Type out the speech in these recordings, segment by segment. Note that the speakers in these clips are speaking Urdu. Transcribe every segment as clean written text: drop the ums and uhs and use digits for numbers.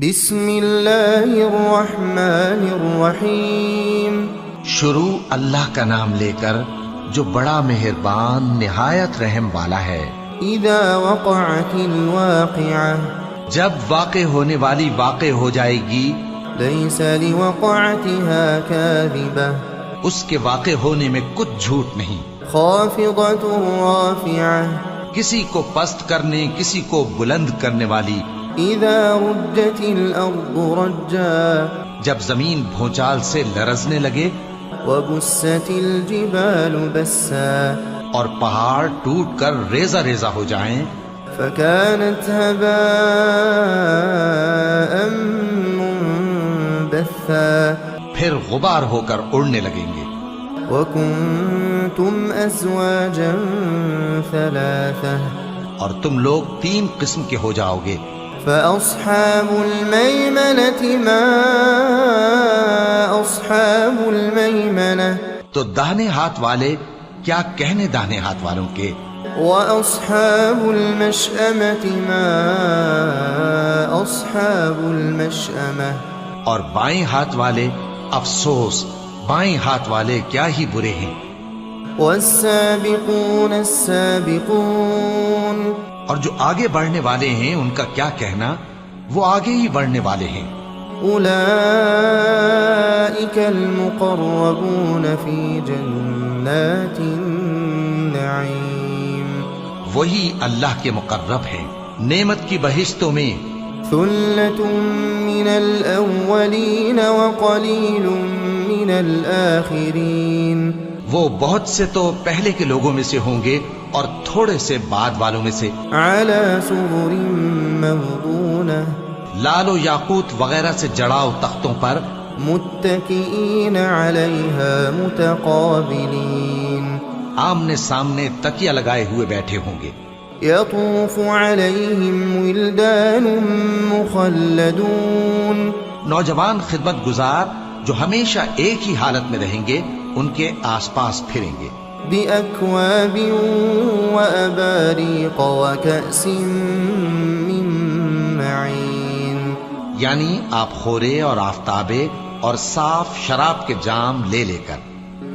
بسم اللہ الرحمن الرحیم، شروع اللہ کا نام لے کر جو بڑا مہربان نہایت رحم والا ہے۔ اذا وقعت الواقعہ، جب واقع ہونے والی واقع ہو جائے گی، لیس لوقعتها کاذبہ، اس کے واقع ہونے میں کچھ جھوٹ نہیں۔ خافضۃ رافعہ، کسی کو پست کرنے کسی کو بلند کرنے والی۔ اذا رجت الارض رجا، جب زمین بھونچال سے لرزنے لگے، وبست الجبال بسا، اور پہاڑ ٹوٹ کر ریزہ ریزہ ہو جائیں، فكانت هباء منبثا، پھر غبار ہو کر اڑنے لگیں گے۔ وكنتم ازواجا ثلاثة، اور تم لوگ 3 قسم کے ہو جاؤ گے۔ فأصحاب الميمنة ما أصحاب الميمنة، تو داہنے ہاتھ والے کیا کہنے داہنے ہاتھ والوں کے، وأصحاب المشأمة ما أصحاب المشأمة، اور بائیں ہاتھ والے افسوس بائیں ہاتھ والے کیا ہی برے ہیں۔ والسابقون السابقون، اور جو آگے بڑھنے والے ہیں ان کا کیا کہنا، وہ آگے ہی بڑھنے والے ہیں۔ أولئك المقربون في جنات النعيم، وہی اللہ کے مقرب ہیں نعمت کی بہشتوں میں۔ ثلة من الأولين وقليل من الآخرين، وہ بہت سے تو پہلے کے لوگوں میں سے ہوں گے اور تھوڑے سے بعد والوں میں سے۔ على سرر موضونة، لال و یاقوت وغیرہ سے جڑاؤ تختوں پر، متكئين عليها متقابلين، آمنے سامنے تکیہ لگائے ہوئے بیٹھے ہوں گے۔ يطوف عليهم ولدان مخلدون، نوجوان خدمت گزار جو ہمیشہ ایک ہی حالت میں رہیں گے ان کے آس پاس پھریں گے۔ بأكواب وأباريق وكأس من معين، یعنی آپ خورے اور آفتابے اور صاف شراب کے جام لے لے کر۔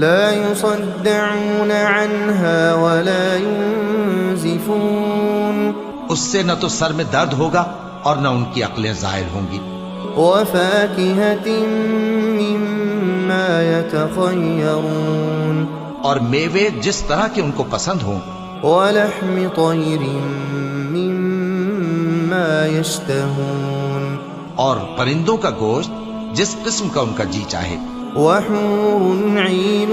لا يصدعون عنها ولا ينزفون، اس سے نہ تو سر میں درد ہوگا اور نہ ان کی عقلیں زائل ہوں گی۔ وفاكهة مما يتخيرون، اور میوے جس طرح کے ان کو پسند ہوں، ولحم طير مما يشتهون، اور پرندوں کا گوشت جس قسم کا ان کا جی چاہے۔ وحور عين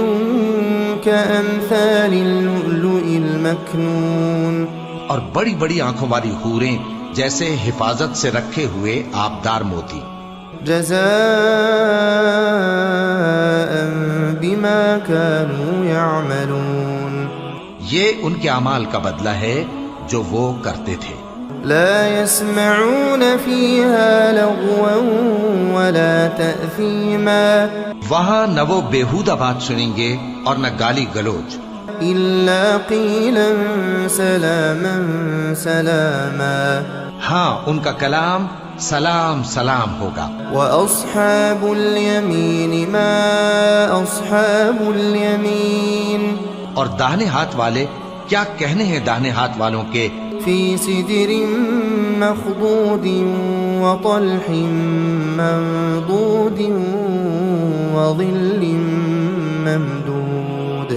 كأمثال اللؤلؤ المكنون، اور بڑی بڑی آنکھوں والی حوریں جیسے حفاظت سے رکھے ہوئے آبدار موتی۔ جزاء بما كانوا يعملون، یہ ان کے اعمال کا بدلہ ہے جو وہ کرتے تھے۔ لا يسمعون فيها لغوا ولا تأثيما، وہاں نہ وہ بیہودہ بات سنیں گے اور نہ گالی گلوچ، إلا قيلا سلاما سلاما، ہاں ان کا کلام سلام سلام ہوگا۔ وأصحاب اليمين ما أصحاب اليمين، اور داہنے ہاتھ والے کیا کہنے ہیں داہنے ہاتھ والوں کے، في سدر مخضود وطلح منضود وظل ممدود،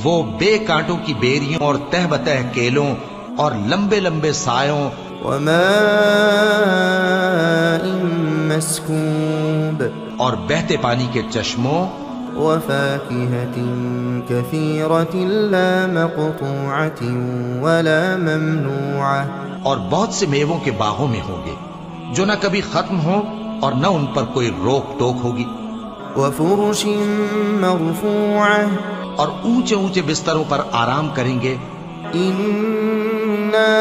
وہ بے کانٹوں کی بیریوں اور تہ بتہ کیلوں اور لمبے لمبے سایوں، وماء مسكوب، اور بہتے پانی کے چشموں، وفاكهة كثيرة لا مقطوعة ولا ممنوعة، اور بہت سے میووں کے باغوں میں ہوں گے جو نہ کبھی ختم ہوں اور نہ ان پر کوئی روک ٹوک ہوگی۔ وفرش مرفوعة، اور اونچے اونچے بستروں پر آرام کریں گے۔ إنا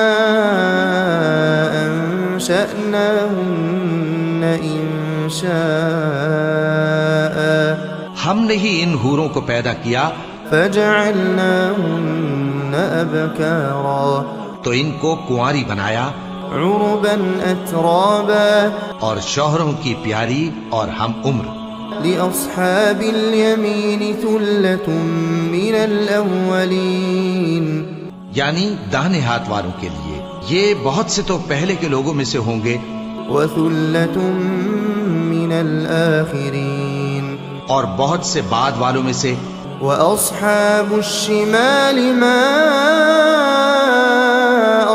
أنشأناهن إنشاء، ہم نے ہی ان حوروں کو پیدا کیا، فجعلناهن أبكارا، تو ان کو کنواری بنایا، عربا أترابا اور شوہروں کی پیاری اور ہم عمر. لأصحاب اليمين ثلة من الأولين یعنی داہنے ہاتھ والوں کے لیے یہ بہت سے تو پہلے کے لوگوں میں سے ہوں گے وثلة من الآخرين اور بہت سے بعد والوں میں سے. وأصحاب الشمال ما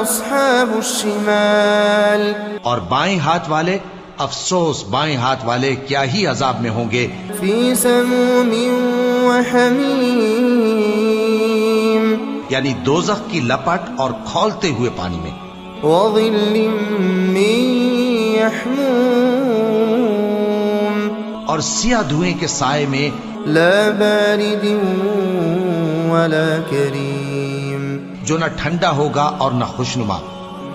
أصحاب الشمال اور بائیں ہاتھ والے افسوس بائیں ہاتھ والے کیا ہی عذاب میں ہوں گے. في سموم وحميم یعنی دوزخ کی لپٹ اور کھولتے ہوئے پانی میں. وظل من يحموم اور سیاہ دھوئیں کے سائے میں. لا بارد ولا كريم جو نہ ٹھنڈا ہوگا اور نہ خوشنما.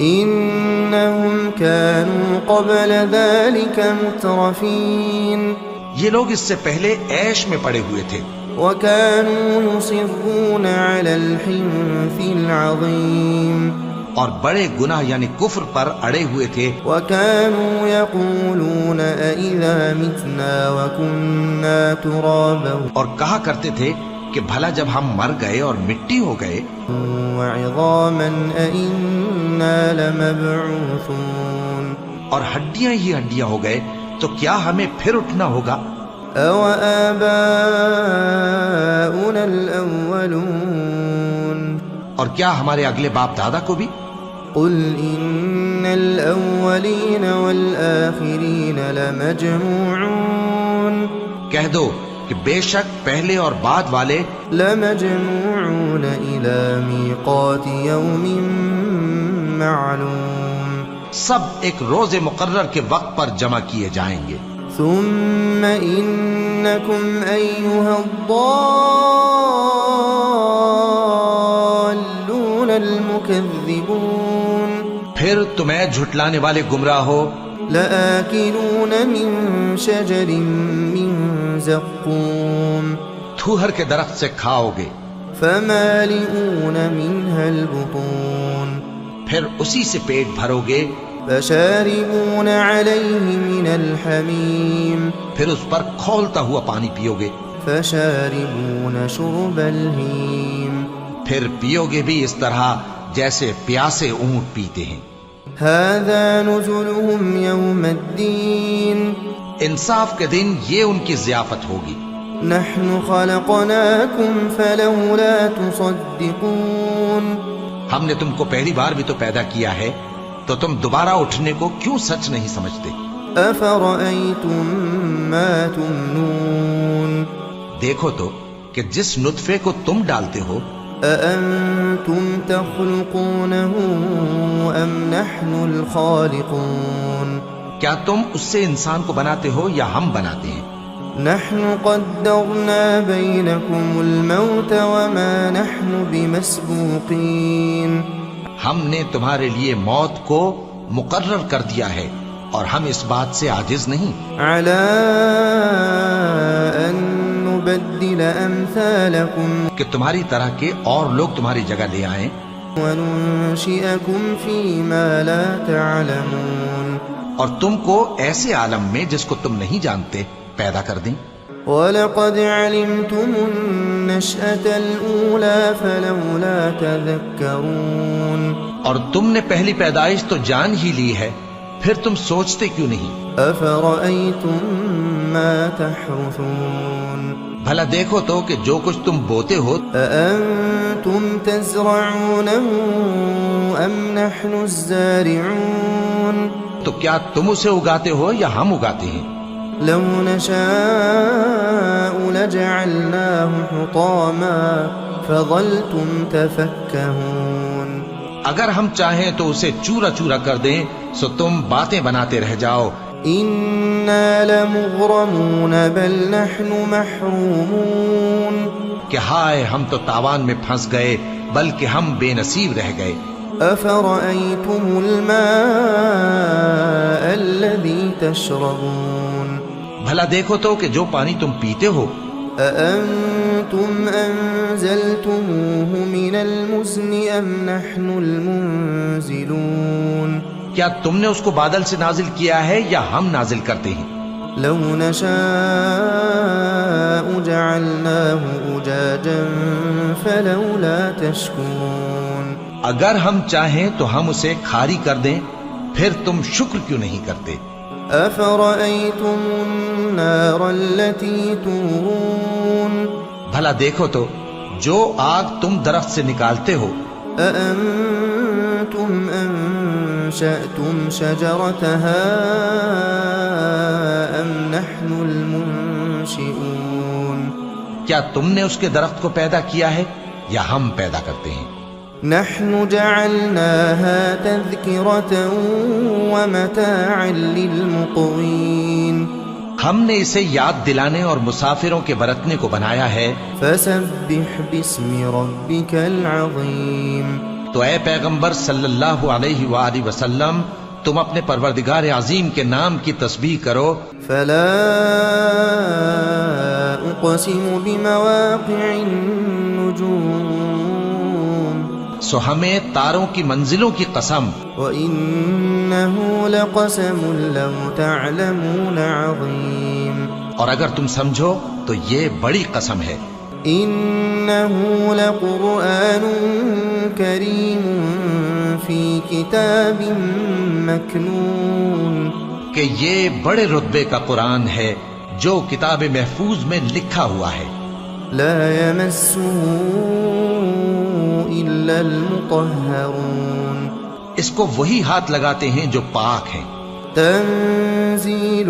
إنهم كانوا قبل ذلك مترفين یہ لوگ اس سے پہلے عیش میں پڑے ہوئے تھے وكانوا يصرون على الحنث العظيم اور بڑے گناہ یعنی کفر پر اڑے ہوئے تھے. وكانوا يقولون أإذا متنا وكنا ترابا اور کہا کرتے تھے کہ بھلا جب ہم مر گئے اور مٹی ہو گئے وعظاما أإنا لمبعوثون اور ہڈیاں ہی ہڈیاں ہو گئے تو کیا ہمیں پھر اٹھنا ہوگا. أَوَآبَاؤُنَا الْأَوَّلُونَ اور کیا ہمارے اگلے باپ دادا کو بھی. قُلْ إِنَّ الْأَوَّلِينَ وَالْآخِرِينَ لَمَجْمُوعُونَ کہہ دو کہ بے شک پہلے اور بعد والے لَمَجْمُوعُونَ إِلَى مِيقَاتِ يَوْمٍ مَّعْلُومٍ سب ایک روز مقرر کے وقت پر جمع کیے جائیں گے. ثم إنكم أيها الضالون المكذبون پھر تمہیں جھٹلانے والے گمراہ ہو. لآكلون من شجر من زقوم تھوہر کے درخت سے کھاؤ گے. فمالئون منها البطون پھر اسی سے پیٹ بھرو گے. فشاربون عليه من الحميم پھر اس پر کھولتا ہوا پانی پیو گے. فشاربون شرب الهيم پھر پیو گے بھی اس طرح جیسے پیاسے اونٹ پیتے ہیں. هذا نزلهم يوم الدين انصاف کے دن یہ ان کی ضیافت ہوگی. نحن خلقناكم فلولا تصدقون ہم نے تم کو پہلی بار بھی تو پیدا کیا ہے تو تم دوبارہ اٹھنے کو کیوں سچ نہیں سمجھتے. أفرأيتم ما تمنون دیکھو تو کہ جس نطفے کو تم ڈالتے ہو أأنتم تخلقونه أم نحن الخالقون کیا تم اس سے انسان کو بناتے ہو یا ہم بناتے ہیں. نحن قدرنا بينكم الموت وما نحن بمسبوقين ہم نے تمہارے لیے موت کو مقرر کر دیا ہے اور ہم اس بات سے عاجز نہیں. على أن نبدل أمثالكم کہ تمہاری طرح کے اور لوگ تمہاری جگہ لے آئیں وننشئكم فيما لا تعلمون اور تم کو ایسے عالم میں جس کو تم نہیں جانتے پیدا کر دیں. وَلَقَدْ عَلِمْتُمُ النَّشْأَةَ الْأُولَى فَلَوْلَا تَذَكَّرُونَ اور تم نے پہلی پیدائش تو جان ہی لی ہے پھر تم سوچتے کیوں نہیں. أَفَرَأَيْتُم مَّا تَحْرُثُونَ بھلا دیکھو تو کہ جو کچھ تم بوتے ہو أَأَنتُمْ تَزْرَعُونَهُ أَمْ نَحْنُ الزَّارِعُونَ تو کیا تم اسے اگاتے ہو یا ہم اگاتے ہیں. لو نشاء لجعلناه حطاما فظلتم تفكهون اگر ہم چاہیں تو اسے چورا چورا کر دیں سو تم باتیں بناتے رہ جاؤ. إنا لمغرمون بل نحن محرومون کہ ہائے ہم تو تاوان میں پھنس گئے بلکہ ہم بے نصیب رہ گئے. أفرأيتم الماء الذي تشربون بھلا دیکھو تو کہ جو پانی تم پیتے ہو أأنتم أنزلتموه من المزن أم نحن المنزلون کیا تم نے اس کو بادل سے نازل کیا ہے یا ہم نازل کرتے ہیں؟ لو نشاء جعلناه أجاجا فلولا تشكرون اگر ہم چاہیں تو ہم اسے کھاری کر دیں، پھر تم شکر کیوں نہیں کرتے؟ أفرأيتم النار التي تورون بھلا دیکھو تو جو آگ تم درخت سے نکالتے ہو، أأنتم أنشأتم شجرتها أم نحن المنشئون کیا تم نے اس کے درخت کو پیدا کیا ہے یا ہم پیدا کرتے ہیں؟ نحن جعلناها تذكرة ومتاعا للمقوين ہم نے اسے یاد دلانے اور مسافروں کے برتنے کو بنایا ہے۔ فسبح باسم ربك العظيم تو اے پیغمبر صلی اللہ علیہ وآلہ وسلم، تم اپنے پروردگار عظیم کے نام کی تسبیح کرو۔ فلا أقسم بمواقع النجوم سو ہمیں تاروں کی منزلوں کی قسم، وإنه لقسم لو تعلمون عظيم اور اگر تم سمجھو تو یہ بڑی قسم ہے۔ إنه لقرآن كريم في كتاب مكنون کہ یہ بڑے رتبے کا قرآن ہے جو کتاب محفوظ میں لکھا ہوا ہے۔ لا يمسه إلا المطهرون اس کو وہی ہاتھ لگاتے ہیں جو پاک ہیں۔ تنزيل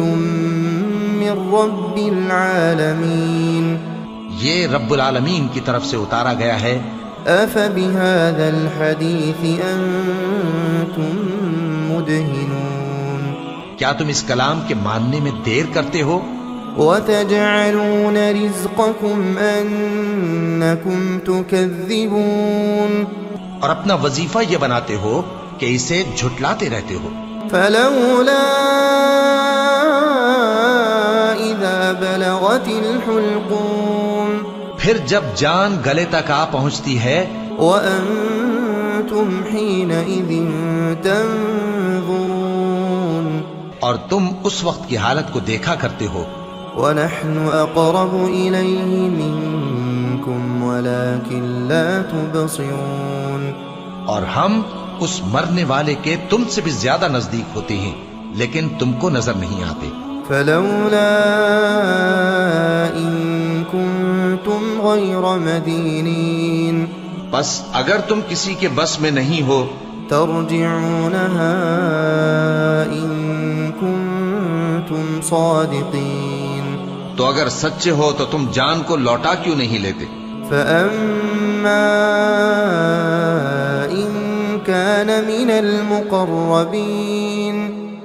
من رب العالمين یہ رب العالمین کی طرف سے اتارا گیا ہے۔ أفبهذا الحديث أنتم مدهنون کیا تم اس کلام کے ماننے میں دیر کرتے ہو؟ وتجعلون رزقكم أنكم تكذبون اور اپنا وظیفہ یہ بناتے ہو کہ اسے جھٹلاتے رہتے ہو۔ فلولا إذا بلغت الحلقوم پھر جب جان گلے تک آ پہنچتی ہے وأنتم حينئذ تنظرون اور تم اس وقت کی حالت کو دیکھا کرتے ہو، ونحن أقرب إليه منكم ولكن لا تبصرون اور ہم اس مرنے والے کے تم سے بھی زیادہ نزدیک ہوتے ہیں لیکن تم کو نظر نہیں آتے۔ فلولا إن كنتم غير مدينين بس اگر تم کسی کے بس میں نہیں ہو ترجعونها إن كنتم صادقين تو اگر سچے ہو تو تم جان کو لوٹا کیوں نہیں لیتے؟ فأما إن كان من المقربين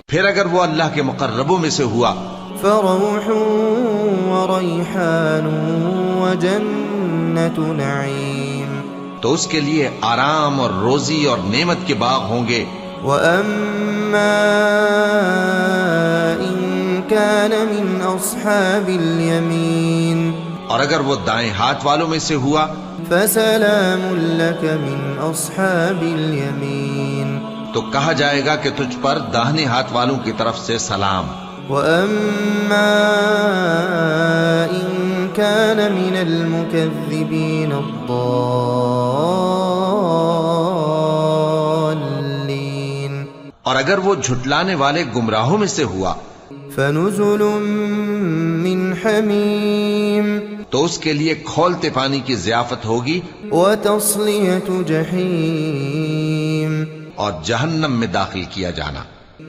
پھر اگر وہ اللہ کے مقربوں میں سے ہوا فروح وريحان وجنة نعيم تو اس کے لیے آرام اور روزی اور نعمت کے باغ ہوں گے۔ وأما إن كان من أصحاب اليمين اور اگر وہ دائیں ہاتھ والوں میں سے ہوا فسلام لك من أصحاب اليمين تو کہا جائے گا کہ تجھ پر داہنے ہاتھ والوں کی طرف سے سلام۔ وأما إن كان من المكذبين الضالين اور اگر وہ جھٹلانے والے گمراہوں میں سے ہوا فنزل من حميم تو اس کے لیے کھولتے پانی کی ضیافت ہوگی وتصلية جحيم اور جہنم میں داخل کیا جانا۔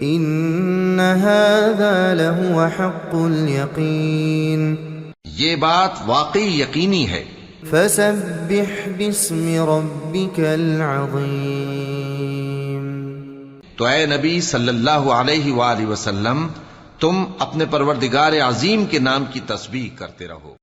إن هذا لهو حق اليقين یہ بات واقعی یقینی ہے۔ فسبح باسم ربك العظيم تو اے نبی صلی اللہ علیہ وآلہ وسلم، تم اپنے پروردگار عظیم کے نام کی تسبیح کرتے رہو۔